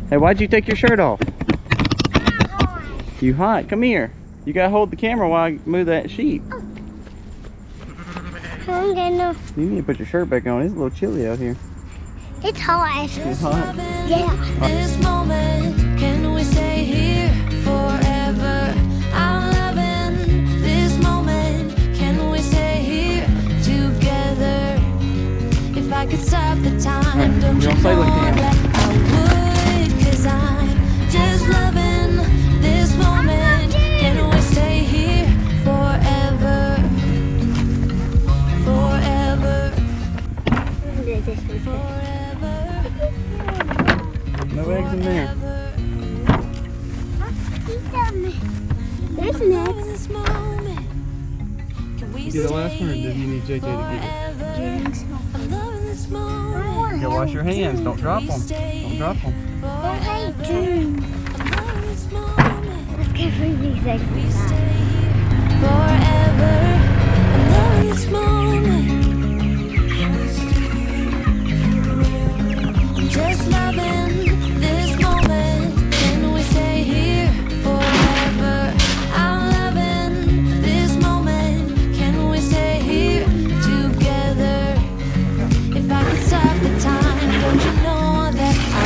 Hey, why'd you take your shirt off? You hot? Come here. You gotta hold the camera while I move that sheep. I'm gonna... You need to put your shirt back on. It's a little chilly out here. It's hot. It's hot? Yeah. This moment, can we stay here forever? I'm loving this moment. Can we stay here together? If I could stop the time, don't you know that I would? 'Cause I'm just loving this moment. Can we stay here forever? Forever. Forever. No eggs in there. There's next. You get the last one, or do you need JJ to get it? You gotta wash your hands. Don't drop them. Don't drop them. Oh, hey, dude. Let's get rid of these eggs. Forever. I'm loving this moment. Just loving this moment. Can we stay here forever? I'm loving this moment. Can we stay here together? If I could stop the time, don't you know that I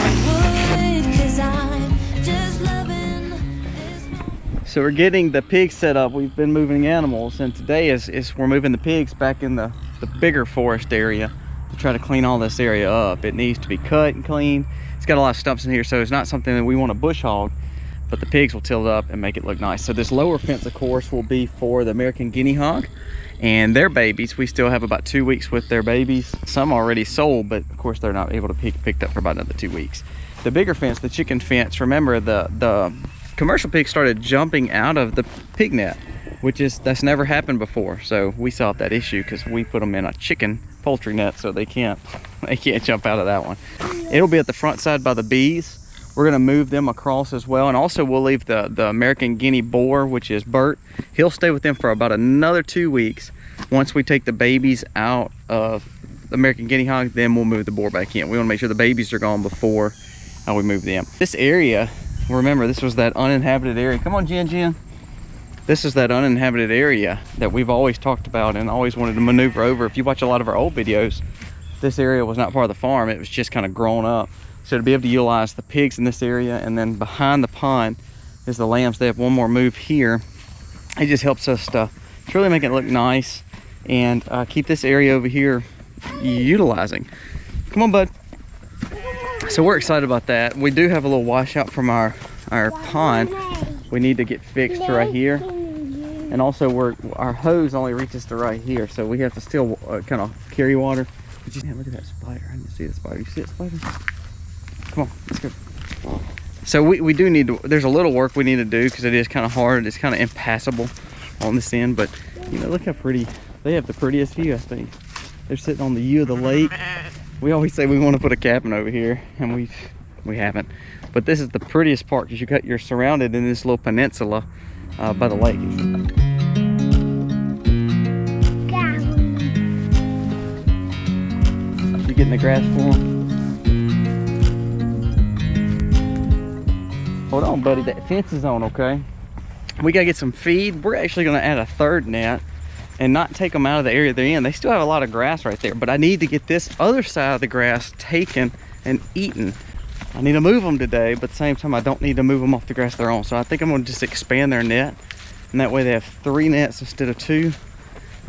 would? 'Cause I'm just loving this moment. So we're getting the pigs set up. We've been moving animals, and today is we're moving the pigs back in the bigger forest area to try to clean all this area up. It needs to be cut and cleaned. It's got a lot of stumps in here, so it's not something that we want to bush hog, but the pigs will till it up and make it look nice. So this lower fence, of course, will be for the American guinea hog and their babies. We still have about 2 weeks with their babies. Some already sold, but of course they're not able to be picked up for about another 2 weeks. The bigger fence, the chicken fence, remember the commercial pigs started jumping out of the pig net, that's never happened before. So we solved that issue because we put them in a chicken poultry net, so they can't jump out of that one. It'll be at the front side by the bees. We're gonna move them across as well, and also we'll leave the American guinea boar, which is Bert. He'll stay with them for about another 2 weeks. Once we take the babies out of the American guinea hog, then we'll move the boar back in. We want to make sure the babies are gone before we move them. This area, remember, this was that uninhabited area. Come on, Jen. This is that uninhabited area that we've always talked about and always wanted to maneuver over. If you watch a lot of our old videos, this area was not part of the farm. It was just kind of grown up. So to be able to utilize the pigs in this area, and then behind the pond is the lambs. They have one more move here. It just helps us to really make it look nice and keep this area over here utilizing. Come on, bud. So we're excited about that. We do have a little washout from our pond. We need to get fixed right here. And also our hose only reaches to right here, so we have to still kind of carry water. But man, look at that spider. I didn't see the spider. You see that spider? Come on, let's go. So we do need to, there's a little work we need to do because it is kind of hard. It's kind of impassable on this end, but you know, look how pretty. They have the prettiest view, I think. They're sitting on the U of the lake. We always say we want to put a cabin over here, and we haven't. But this is the prettiest part because you're surrounded in this little peninsula by the lake. You getting the grass for them? Hold on, buddy. That fence is on, okay? We gotta get some feed. We're actually gonna add a third net and not take them out of the area they're in. They still have a lot of grass right there, but I need to get this other side of the grass taken and eaten. I need to move them today, but at the same time, I don't need to move them off the grass they're on. So I think I'm gonna just expand their net, and that way they have 3 nets instead of 2.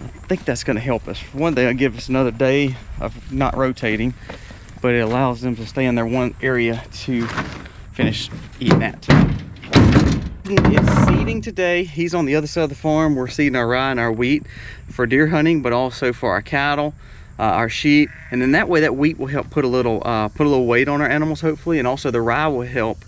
I think that's gonna help us. For one, they'll give us another day of not rotating, but it allows them to stay in their one area to finish eating that too. It's seeding today. He's on the other side of the farm. We're seeding our rye and our wheat for deer hunting, but also for our cattle, our sheep, and then that way that wheat will help put a little weight on our animals, hopefully, and also the rye will help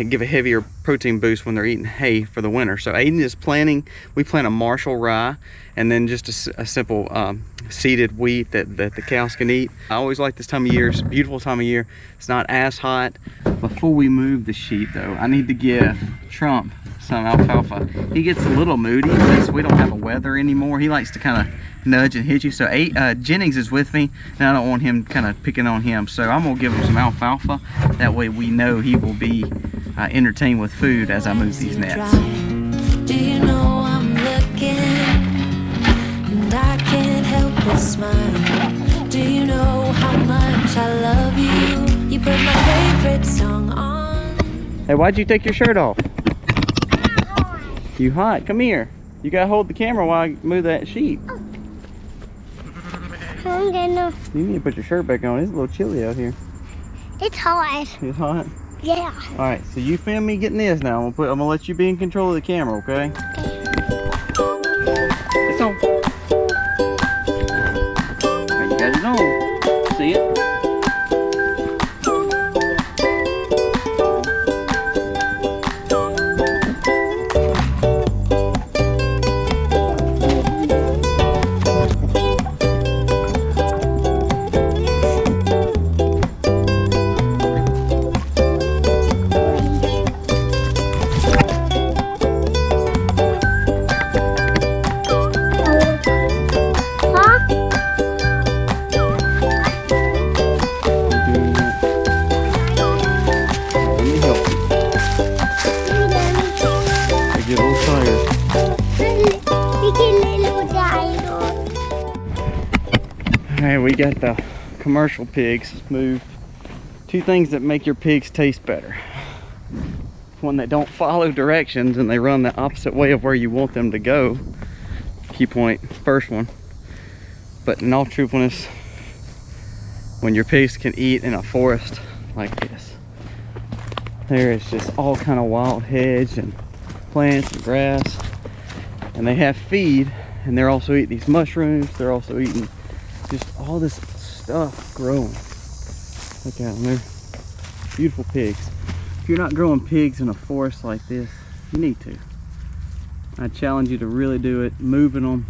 give a heavier protein boost when they're eating hay for the winter. So Aiden is planting, we plant a Marshall rye and then just a simple seeded wheat that the cows can eat. I always like this time of year. It's a beautiful time of year. It's not as hot. Before we move the sheep though, I need to give Trump some alfalfa. He gets a little moody since we don't have a weather anymore. He likes to kind of nudge and hit you. So Jennings is with me, and I don't want him kind of picking on him. So I'm gonna give him some alfalfa. That way we know he will be entertained with food as I move these nets. Do you know I'm looking, and I can't help but smile. Do you know how much I love you? You put my favorite song on. Hey, why'd you take your shirt off? You hot? Come here. You gotta hold the camera while I move that sheet. I'm gonna. You need to put your shirt back on. It's a little chilly out here. It's hot. It's hot? Yeah. All right, so you film me getting this now. I'm gonna let you be in control of the camera, okay? It's on. All right, you got it on. See it? Alright, we got the commercial pigs moved. Two things that make your pigs taste better. One, they don't follow directions and they run the opposite way of where you want them to go. Key point, first one. But in all truthfulness, when your pigs can eat in a forest like this, there is just all kind of wild hedge and plants and grass, and they have feed, and they're also eating these mushrooms. They're also eating just all this stuff growing. Look at them, they're beautiful pigs. If you're not growing pigs in a forest like this, you need to. I challenge you to really do it, moving them,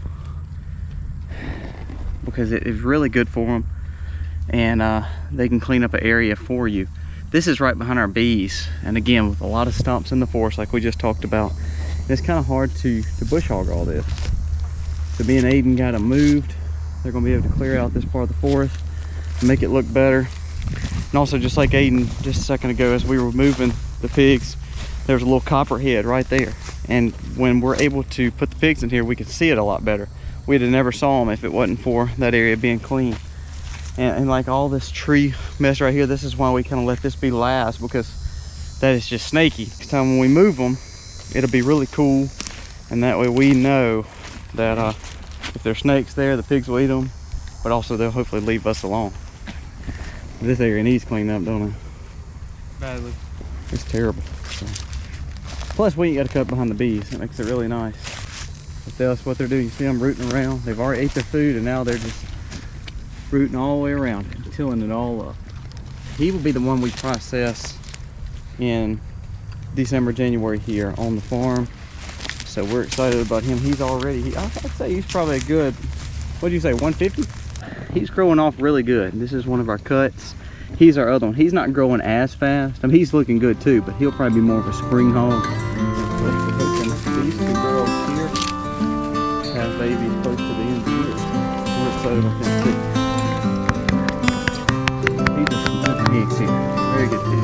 because it is really good for them, and they can clean up an area for you. This is right behind our bees, and again, with a lot of stumps in the forest like we just talked about, it's kind of hard to bush hog all this. So me and Aiden got them moved. They're going to be able to clear out this part of the forest and make it look better. And also, just like Aiden just a second ago, as we were moving the pigs, there's a little copperhead right there. And when we're able to put the pigs in here, we can see it a lot better. We'd have never saw them if it wasn't for that area being clean. And like all this tree mess right here, this is why we kind of let this be last, because that is just snaky. Next time when we move them, it'll be really cool. And that way we know that if there's snakes there, the pigs will eat them, but also they'll hopefully leave us alone. This area needs cleaning up, don't it? Badly. It's terrible. So. Plus, we ain't got to cut behind the bees. It makes it really nice. But that's what they're doing. You see them rooting around. They've already ate their food, and now they're just rooting all the way around it, tilling it all up. He will be the one we process in December, January here on the farm. So we're excited about him. He's already, I'd say he's probably a good, what do you say, 150? He's growing off really good. This is one of our cuts. He's our other one. He's not growing as fast. I mean, he's looking good too, but he'll probably be more of a spring hog. These two girls here have babies close to the end here. We're excited about them too. These are some good pigs here. Very good pigs.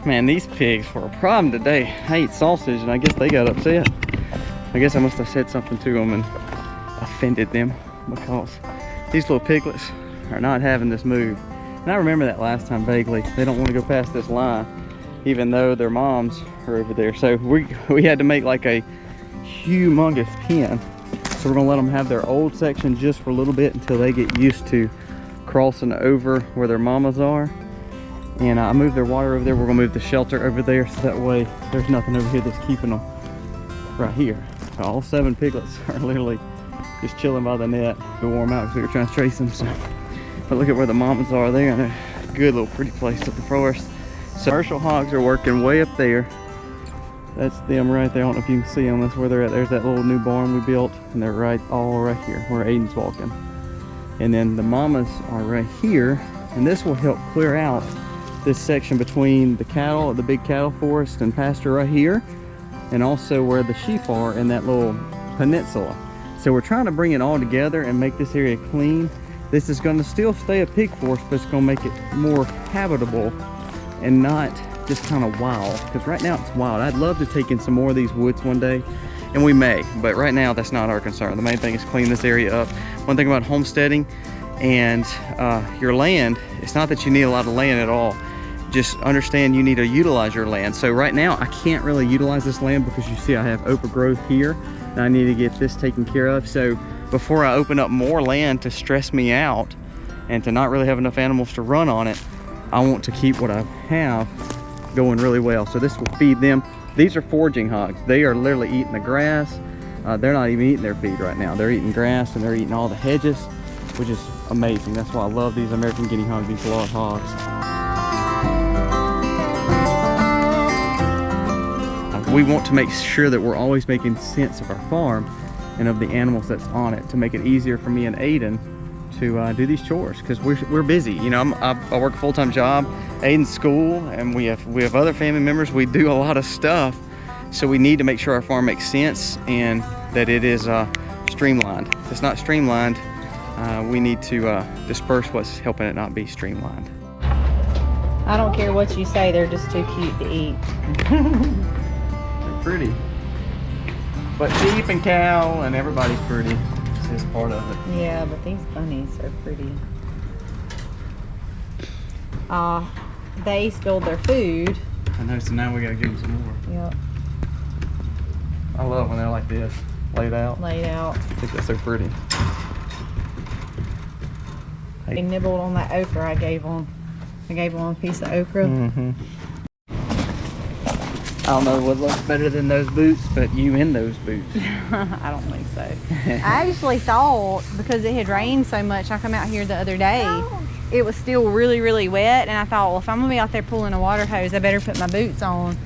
Man, these pigs were a problem today. I ate sausage and I guess they got upset. I guess I must have said something to them and offended them, because these little piglets are not having this move. And I remember that last time vaguely. They don't want to go past this line, even though their moms are over there. So we had to make like a humongous pen. So we're gonna let them have their old section just for a little bit until they get used to crossing over where their mamas are. And I moved their water over there. We're gonna move the shelter over there, so that way there's nothing over here that's keeping them right here. All 7 piglets are literally just chilling by the net. Go warm out because we were trying to trace them. So, but look at where the mamas are there, and they're a good little pretty place of the forest. So commercial hogs are working way up there. That's them right there. I don't know if you can see them. That's where they're at. There's that little new barn we built, and they're all right here where Aiden's walking. And then the mamas are right here, and this will help clear out this section between the cattle, the big cattle forest and pasture right here, and also where the sheep are in that little peninsula. So we're trying to bring it all together and make this area clean. This is going to still stay a pig forest, but it's going to make it more habitable and not just kind of wild, because right now it's wild. I'd love to take in some more of these woods one day, and we may, but right now that's not our concern. The main thing is clean this area up. One thing about homesteading and your land, it's not that you need a lot of land at all. Just understand you need to utilize your land. So right now I can't really utilize this land because you see I have overgrowth here, and I need to get this taken care of. So before I open up more land to stress me out and to not really have enough animals to run on it, I want to keep what I have going really well. So this will feed them. These are foraging hogs. They are literally eating the grass. They're not even eating their feed right now. They're eating grass, and they're eating all the hedges, which is amazing. That's why I love these American guinea hogs, these large hogs. We want to make sure that we're always making sense of our farm and of the animals that's on it, to make it easier for me and Aiden to do these chores, because we're busy. You know, I work a full-time job, Aiden's school, and we have other family members. We do a lot of stuff, so we need to make sure our farm makes sense and that it is streamlined. If it's not streamlined, we need to disperse what's helping it not be streamlined. I don't care what you say, they're just too cute to eat. They're pretty, but sheep and cow and everybody's pretty. It's just part of it. Yeah, but these bunnies are pretty. They spilled their food. I know, so now we gotta give them some more. Yep. I love when they're like this, laid out. Laid out. I think that's so pretty. They nibbled on that okra I gave them. I gave them a piece of okra. Mm-hmm. I don't know what looks better than those boots, but you in those boots. I don't think so. I actually thought, because it had rained so much, I come out here the other day, it was still really, really wet, and I thought, well, if I'm gonna be out there pulling a water hose, I better put my boots on.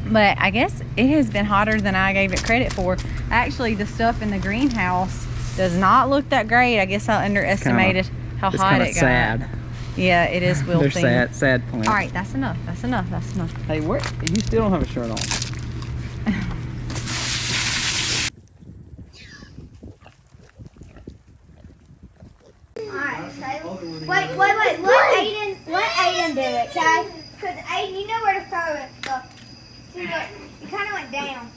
But I guess it has been hotter than I gave it credit for. Actually, the stuff in the greenhouse does not look that great. I guess I underestimated how hot it got. Sad. Yeah, it is wilting. They're sad plants. All right, that's enough. That's enough. That's enough. Hey, you still don't have a shirt on. Alright, so wait. Let Aiden do it, okay? Because Aiden, you know where to throw it. So, see, look, it kind of went down.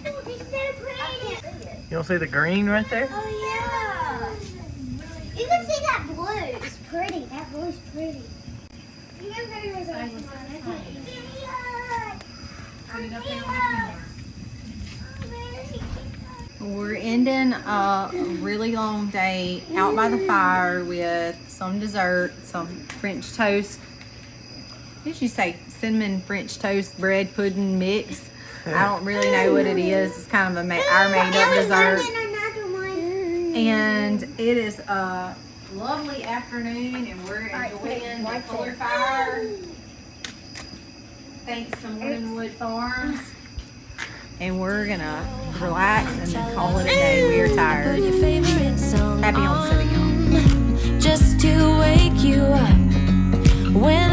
Oh, it's so pretty. You don't see the green right there? Oh yeah. You can see that blue. It's pretty. That blue's pretty. You can very We're ending a really long day out by the fire with some dessert, some French toast. What did you say? Cinnamon French toast bread pudding mix. I don't really know what it is. It's kind of our made up dessert. And it is a lovely afternoon, and we're enjoying the fuller fire. Thanks to Wood Farms. And we're gonna relax and then call it a day. We are tired. Put your favorite song Happy homesteading, y'all. on, just to wake you up when